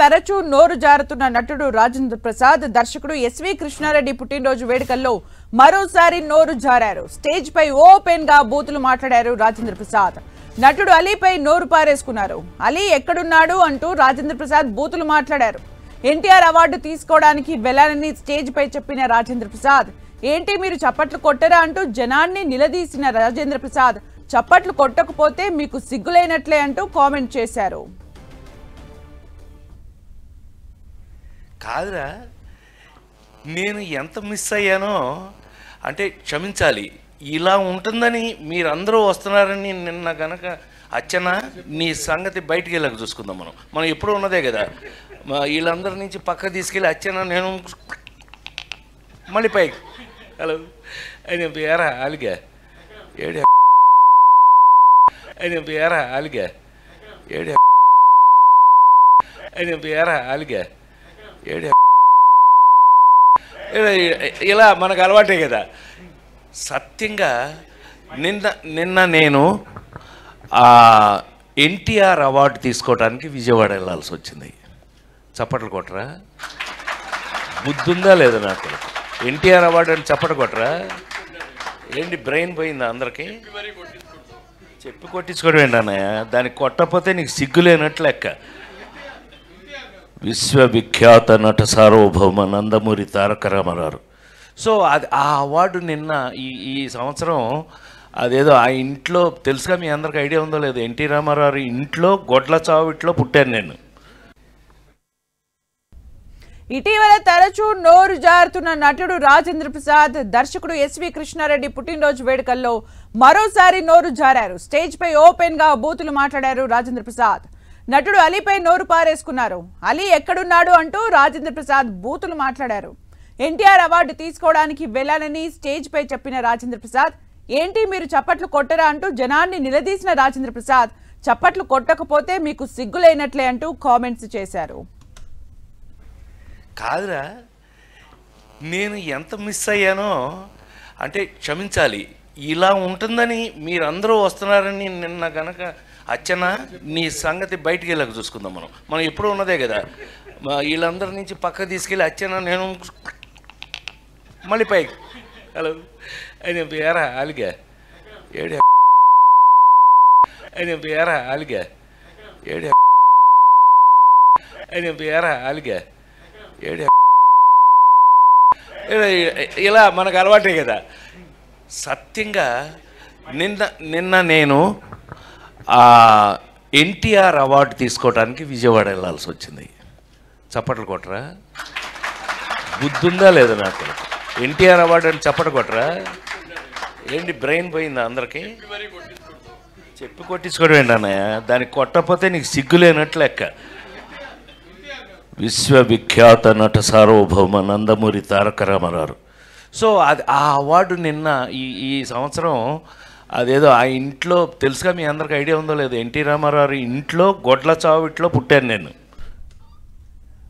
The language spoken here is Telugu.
తరచూ నోరు జారుతున్న నటుడు రాజేంద్ర ప్రసాద్ దర్శకుడు ఎస్వి కృష్ణారెడ్డి పుట్టినరోజు వేడుకల్లో మరోసారి నోరు జారారు. స్టేజ్ పై ఓపెన్ గా బూతులు మాట్లాడారు రాజేంద్ర ప్రసాద్. నటుడు అలీపై నోరు పారేసుకున్నారు. అలీ ఎక్కడున్నాడు అంటూ రాజేంద్ర ప్రసాద్ బూతులు మాట్లాడారు. ఎన్టీఆర్ అవార్డు తీసుకోవడానికి వెళ్లాలని స్టేజ్ పై చెప్పిన రాజేంద్ర ప్రసాద్, ఏంటి మీరు చప్పట్లు కొట్టరా అంటూ జనాన్ని నిలదీసిన రాజేంద్ర ప్రసాద్, చప్పట్లు కొట్టకపోతే మీకు సిగ్గులైనట్లే అంటూ కామెంట్ చేశారు. కాదురా, నేను ఎంత మిస్ అయ్యానో అంటే క్షమించాలి. ఇలా ఉంటుందని మీరందరూ వస్తున్నారని నిన్న గనక అచ్చన నీ సంగతి బయటికి వెళ్ళక చూసుకుందాం. మనం ఎప్పుడూ ఉన్నదే కదా. వీళ్ళందరి నుంచి పక్క తీసుకెళ్ళి అచ్చన నేను మళ్ళీ పైకి హలో అయిన ఏరా అలిగా ఏడే అయిన ఏరా అలిగా ఏడే అయిన ఏరా అలిగా ఏడే ఇలా మనకు అలవాటే కదా. సత్యంగా నిన్న నేను ఎన్టీఆర్ అవార్డు తీసుకోవడానికి విజయవాడ వెళ్ళాల్సి వచ్చింది. చప్పట్లు కొట్టరా? బుద్ధుందా లేదా నాకు? ఎన్టీఆర్ అవార్డు అని చప్పట్లు కొట్టరా? ఏంటి బ్రెయిన్ పోయిందా అందరికీ? చెప్పి కొట్టించుకోవడం ఏంటి అన్నయ్య? దానికి కొట్టకపోతే నీకు సిగ్గులేనట్లు లెక్క. విశ్వవిఖ్యాత నట సార్వభౌమ నందమూరి తారక రామారావు. సో అది ఆ అవార్డు నిన్న ఈ సంవత్సరం అదేదో ఆ ఇంట్లో తెలుసుగా, మీ అందరికి ఐడియా ఉందో లేదో, ఎన్టీ రామారావు ఇంట్లో గొడ్ల చావిట్లో పుట్టాను నేను. ఇటీవల తరచూ నోరు జారుతున్న నటుడు రాజేంద్ర ప్రసాద్ దర్శకుడు ఎస్వి కృష్ణారెడ్డి పుట్టినరోజు వేడుకల్లో మరోసారి నోరు జారారు. స్టేజ్ పై ఓపెన్ గా బూతులు మాట్లాడారు రాజేంద్ర ప్రసాద్. నటుడు అలీపై నోరు పారేసుకున్నారు. అలీ ఎక్కడున్నాడు అంటూ రాజేంద్ర ప్రసాద్ బూతులు మాట్లాడారు. ఎన్టీఆర్ అవార్డు తీసుకోవడానికి వెళ్లాలని స్టేజ్ పై చెప్పిన రాజేంద్ర ప్రసాద్, ఏంటి మీరు చప్పట్లు కొట్టరా అంటూ జనాన్ని నిలదీసిన రాజేంద్ర ప్రసాద్, చప్పట్లు కొట్టకపోతే మీకు సిగ్గులైనట్లే అంటూ కామెంట్స్ చేశారు. కాదురా, నేను ఎంత మిస్ అయ్యానో అంటే క్షమించాలి. ఇలా ఉంటుందని మీరందరూ వస్తున్నారని నిన్న గనక అచ్చన నీ సంగతి బయటికి వెళ్ళక చూసుకుందాం. మనం ఎప్పుడూ ఉన్నదే కదా. వీళ్ళందరి నుంచి పక్క తీసుకెళ్ళి అచ్చన నేను మళ్ళీ పైకి హలో అయిన ఏరా అలిగా ఏడే అయిన ఏరా అలిగా ఏడే అయిన ఏరా అలిగా ఏడే ఇలా మనకు అలవాటే కదా. సత్యంగా నిన్న నేను ఎన్టీఆర్ అవార్డు తీసుకోవడానికి విజయవాడ వెళ్ళాల్సి వచ్చింది. చప్పట్లు కొట్టరా? బుద్ధుందా లేదా నాకు? ఎన్టీఆర్ అవార్డు అని చప్పట్లు కొట్టరా? ఏంటి బ్రెయిన్ పోయిందా అందరికీ? చెప్పి కొట్టించుకోవడం ఏంటి అన్నయ్య? దానికి కొట్టకపోతే నీకు సిగ్గులేనట్లు లెక్క. విశ్వవిఖ్యాత నట సార్వభౌమ నందమూరి తారక రామారావు. సో అది ఆ అవార్డు నిన్న ఈ సంవత్సరం అదేదో ఆ ఇంట్లో తెలుసుగా, మీ అందరికి ఐడియా ఉందో లేదో, ఎన్టీ రామారావు ఇంట్లో గొడ్ల చావిట్లో పుట్టాను నేను.